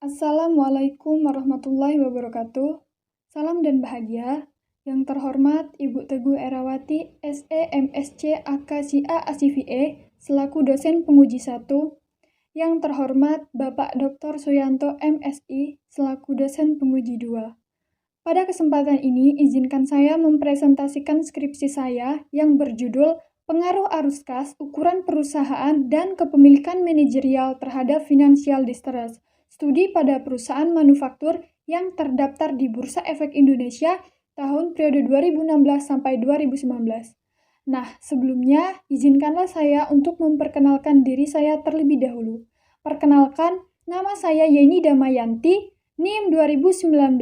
Assalamualaikum warahmatullahi wabarakatuh. Salam dan bahagia. Yang terhormat Ibu Teguh Erawati, SE MSc AKSIA ACVE, selaku dosen penguji 1. Yang terhormat Bapak Dr. Suyanto MSI, selaku dosen penguji 2. Pada kesempatan ini, izinkan saya mempresentasikan skripsi saya yang berjudul Pengaruh Arus Kas, Ukuran Perusahaan dan Kepemilikan Manajerial Terhadap Financial Distress, studi pada perusahaan manufaktur yang terdaftar di Bursa Efek Indonesia tahun periode 2016 sampai 2019. Nah, sebelumnya izinkanlah saya untuk memperkenalkan diri saya terlebih dahulu. Perkenalkan, nama saya Yeni Damayanti, NIM 2019.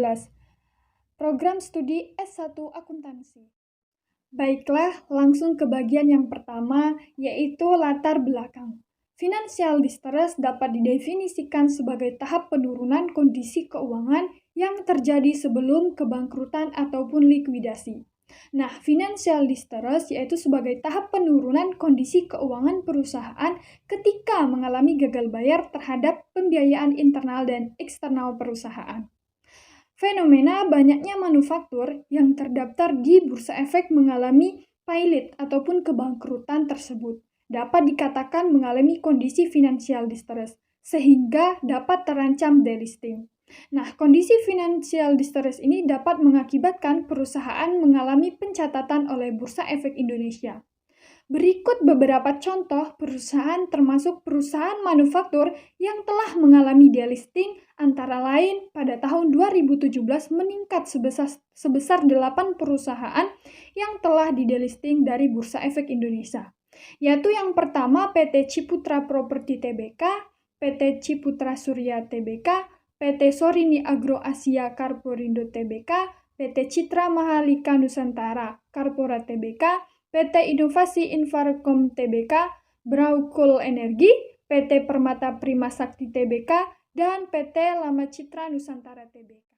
Program Studi S1 Akuntansi. Baiklah, langsung ke bagian yang pertama, yaitu latar belakang. Financial distress dapat didefinisikan sebagai tahap penurunan kondisi keuangan yang terjadi sebelum kebangkrutan ataupun likuidasi. Nah, financial distress yaitu sebagai tahap penurunan kondisi keuangan perusahaan ketika mengalami gagal bayar terhadap pembiayaan internal dan eksternal perusahaan. Fenomena banyaknya manufaktur yang terdaftar di Bursa Efek mengalami pilot ataupun kebangkrutan tersebut dapat dikatakan mengalami kondisi financial distress sehingga dapat terancam delisting. Nah, kondisi financial distress ini dapat mengakibatkan perusahaan mengalami pencatatan oleh Bursa Efek Indonesia. Berikut beberapa contoh perusahaan termasuk perusahaan manufaktur yang telah mengalami delisting antara lain pada tahun 2017 meningkat sebesar 8 perusahaan yang telah didelisting dari Bursa Efek Indonesia. Yaitu yang pertama PT Ciputra Property Tbk, PT Ciputra Surya Tbk, PT Sorini Agro Asia Karporindo Tbk, PT Citra Mahalika Nusantara Karpora Tbk, PT Inovasi Infarkom Tbk, Braukul Energi, PT Permata Prima Sakti Tbk, dan PT Lama Citra Nusantara Tbk.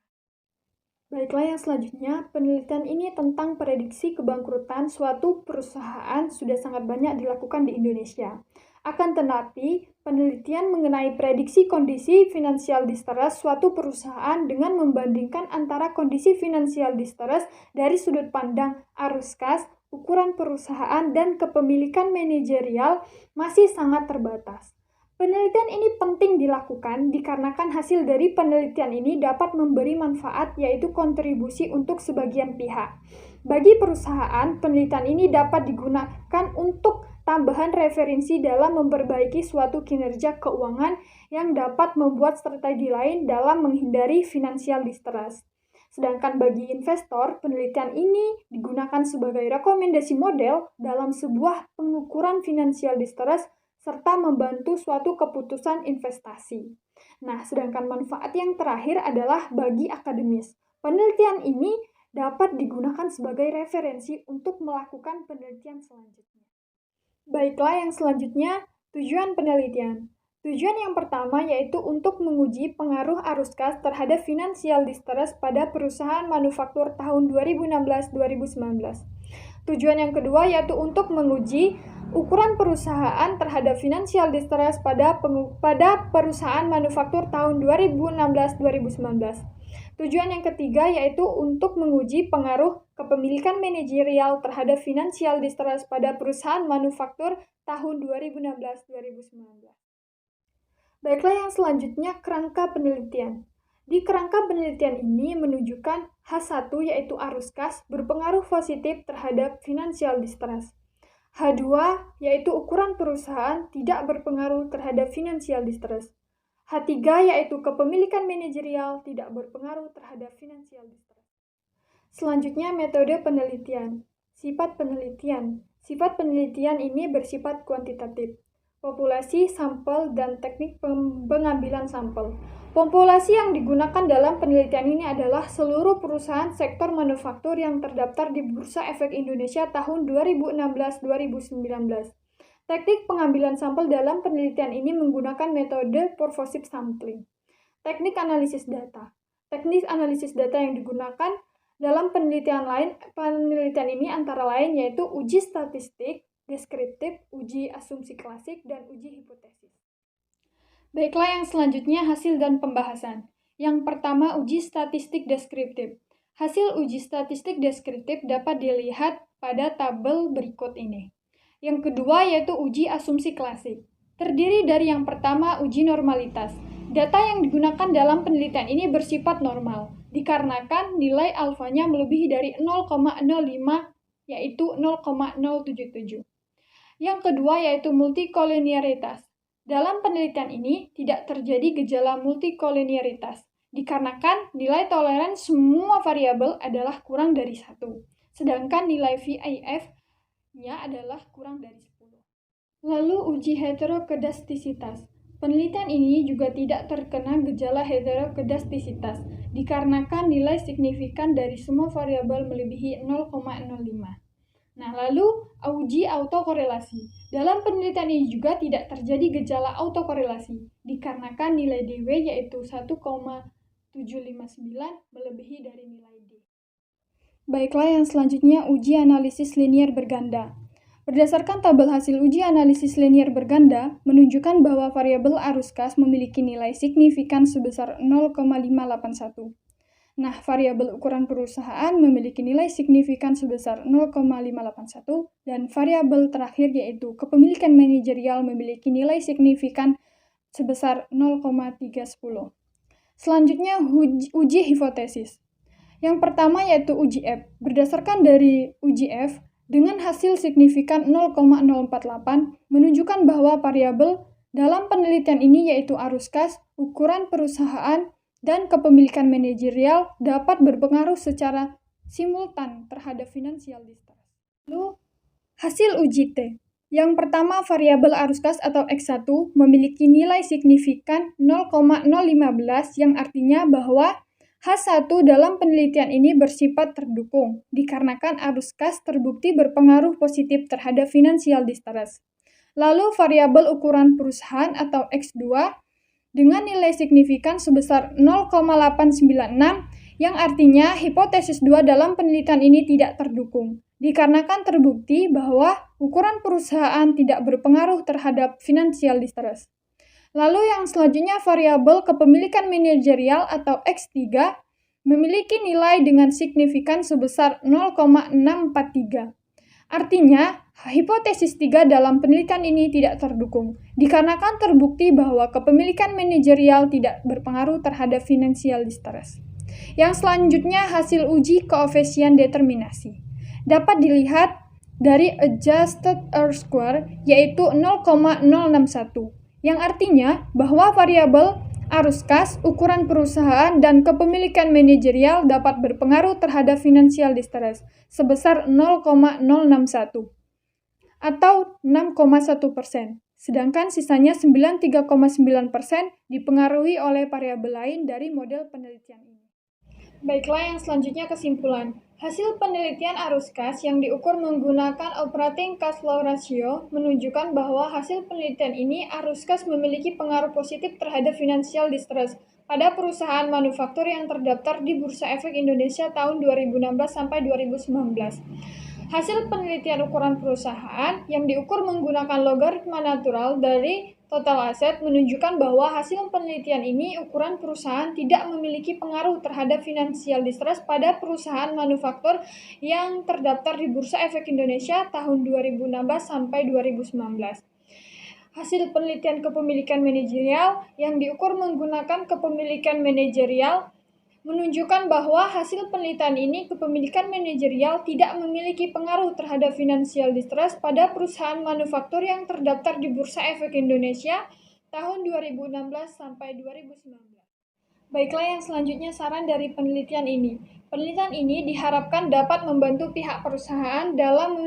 Baiklah, yang selanjutnya, penelitian ini tentang prediksi kebangkrutan suatu perusahaan sudah sangat banyak dilakukan di Indonesia. Akan tetapi, penelitian mengenai prediksi kondisi finansial distress suatu perusahaan dengan membandingkan antara kondisi finansial distress dari sudut pandang arus kas, ukuran perusahaan, dan kepemilikan manajerial masih sangat terbatas. Penelitian ini penting dilakukan dikarenakan hasil dari penelitian ini dapat memberi manfaat yaitu kontribusi untuk sebagian pihak. Bagi perusahaan, penelitian ini dapat digunakan untuk tambahan referensi dalam memperbaiki suatu kinerja keuangan yang dapat membuat strategi lain dalam menghindari financial distress. Sedangkan bagi investor, penelitian ini digunakan sebagai rekomendasi model dalam sebuah pengukuran financial distress serta membantu suatu keputusan investasi. Nah, sedangkan manfaat yang terakhir adalah bagi akademis. Penelitian ini dapat digunakan sebagai referensi untuk melakukan penelitian selanjutnya. Baiklah, yang selanjutnya, tujuan penelitian. Tujuan yang pertama yaitu untuk menguji pengaruh arus kas terhadap financial distress pada perusahaan manufaktur tahun 2016-2019. Tujuan yang kedua yaitu untuk menguji ukuran perusahaan terhadap financial distress pada perusahaan manufaktur tahun 2016-2019. Tujuan yang ketiga yaitu untuk menguji pengaruh kepemilikan manajerial terhadap financial distress pada perusahaan manufaktur tahun 2016-2019. Baiklah, yang selanjutnya kerangka penelitian. Di kerangka penelitian ini menunjukkan H1 yaitu arus kas berpengaruh positif terhadap financial distress. H2 yaitu ukuran perusahaan tidak berpengaruh terhadap financial distress. H3 yaitu kepemilikan manajerial tidak berpengaruh terhadap financial distress. Selanjutnya metode penelitian. Sifat penelitian. Sifat penelitian ini bersifat kuantitatif. Populasi, sampel, dan teknik pengambilan sampel. Populasi yang digunakan dalam penelitian ini adalah seluruh perusahaan sektor manufaktur yang terdaftar di Bursa Efek Indonesia tahun 2016-2019. Teknik pengambilan sampel dalam penelitian ini menggunakan metode purposive sampling. Teknik analisis data. Teknik analisis data yang digunakan dalam penelitian ini antara lain yaitu uji statistik, deskriptif, uji asumsi klasik, dan uji hipotesis. Baiklah, yang selanjutnya hasil dan pembahasan. Yang pertama, uji statistik deskriptif. Hasil uji statistik deskriptif dapat dilihat pada tabel berikut ini. Yang kedua yaitu uji asumsi klasik. Terdiri dari yang pertama, uji normalitas. Data yang digunakan dalam penelitian ini bersifat normal, dikarenakan nilai alfanya melebihi dari 0,05 yaitu 0,077. Yang kedua yaitu multikolinearitas. Dalam penelitian ini tidak terjadi gejala multikolinearitas, dikarenakan nilai toleran semua variabel adalah kurang dari 1, sedangkan nilai VIF-nya adalah kurang dari 10. Lalu uji heterokedastisitas. Penelitian ini juga tidak terkena gejala heterokedastisitas, dikarenakan nilai signifikan dari semua variabel melebihi 0,05. Nah, lalu uji autokorelasi. Dalam penelitian ini juga tidak terjadi gejala autokorelasi, dikarenakan nilai DW yaitu 1,759 melebihi dari nilai D. Baiklah, yang selanjutnya uji analisis linier berganda. Berdasarkan tabel hasil uji analisis linier berganda, menunjukkan bahwa variabel arus kas memiliki nilai signifikan sebesar 0,581. Nah, variabel ukuran perusahaan memiliki nilai signifikan sebesar 0,581 dan variabel terakhir yaitu kepemilikan manajerial memiliki nilai signifikan sebesar 0,310. Selanjutnya uji hipotesis. Yang pertama yaitu uji F. Berdasarkan dari uji F, dengan hasil signifikan 0,048 menunjukkan bahwa variabel dalam penelitian ini yaitu arus kas, ukuran perusahaan, dan kepemilikan manajerial dapat berpengaruh secara simultan terhadap financial distress. Lalu, hasil uji T. Yang pertama, variabel arus kas atau X1 memiliki nilai signifikan 0,015 yang artinya bahwa H1 dalam penelitian ini bersifat terdukung, dikarenakan arus kas terbukti berpengaruh positif terhadap financial distress. Lalu, variabel ukuran perusahaan atau X2 dengan nilai signifikan sebesar 0,896 yang artinya hipotesis 2 dalam penelitian ini tidak terdukung, dikarenakan terbukti bahwa ukuran perusahaan tidak berpengaruh terhadap financial distress. Lalu yang selanjutnya variabel kepemilikan manajerial atau X3 memiliki nilai dengan signifikan sebesar 0,643. Artinya, hipotesis 3 dalam penelitian ini tidak terdukung, dikarenakan terbukti bahwa kepemilikan manajerial tidak berpengaruh terhadap financial distress. Yang selanjutnya hasil uji koefisien determinasi. Dapat dilihat dari adjusted R-square yaitu 0,061, yang artinya bahwa variabel arus kas, ukuran perusahaan, dan kepemilikan manajerial dapat berpengaruh terhadap financial distress sebesar 0,061 atau 6,1%, sedangkan sisanya 93,9% dipengaruhi oleh variabel lain dari model penelitian ini. Baiklah, yang selanjutnya kesimpulan. Hasil penelitian arus kas yang diukur menggunakan operating cash flow ratio menunjukkan bahwa hasil penelitian ini arus kas memiliki pengaruh positif terhadap financial distress pada perusahaan manufaktur yang terdaftar di Bursa Efek Indonesia tahun 2016 sampai 2019. Hasil penelitian ukuran perusahaan yang diukur menggunakan logaritma natural dari total aset menunjukkan bahwa hasil penelitian ini ukuran perusahaan tidak memiliki pengaruh terhadap financial distress pada perusahaan manufaktur yang terdaftar di Bursa Efek Indonesia tahun 2016 sampai 2019. Hasil penelitian kepemilikan manajerial yang diukur menggunakan kepemilikan manajerial menunjukkan bahwa hasil penelitian ini kepemilikan manajerial tidak memiliki pengaruh terhadap financial distress pada perusahaan manufaktur yang terdaftar di Bursa Efek Indonesia tahun 2016 sampai 2019. Baiklah, yang selanjutnya saran dari penelitian ini. Penelitian ini diharapkan dapat membantu pihak perusahaan dalam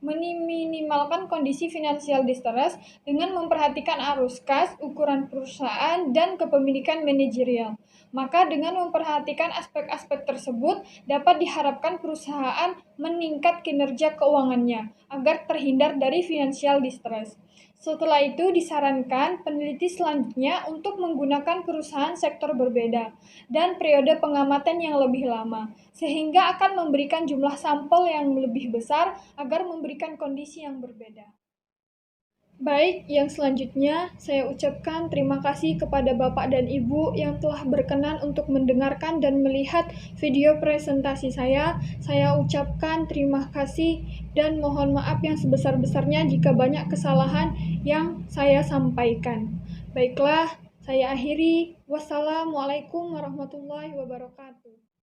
meminimalkan kondisi financial distress dengan memperhatikan arus kas, ukuran perusahaan, dan kepemilikan manajerial. Maka dengan memperhatikan aspek-aspek tersebut, dapat diharapkan perusahaan meningkat kinerja keuangannya agar terhindar dari financial distress. Setelah itu disarankan peneliti selanjutnya untuk menggunakan perusahaan sektor berbeda dan periode pengamatan yang lebih lama, sehingga akan memberikan jumlah sampel yang lebih besar agar memberikan kondisi yang berbeda. Baik, yang selanjutnya saya ucapkan terima kasih kepada Bapak dan Ibu yang telah berkenan untuk mendengarkan dan melihat video presentasi saya. Saya ucapkan terima kasih dan mohon maaf yang sebesar-besarnya jika banyak kesalahan yang saya sampaikan. Baiklah, saya akhiri. Wassalamualaikum warahmatullahi wabarakatuh.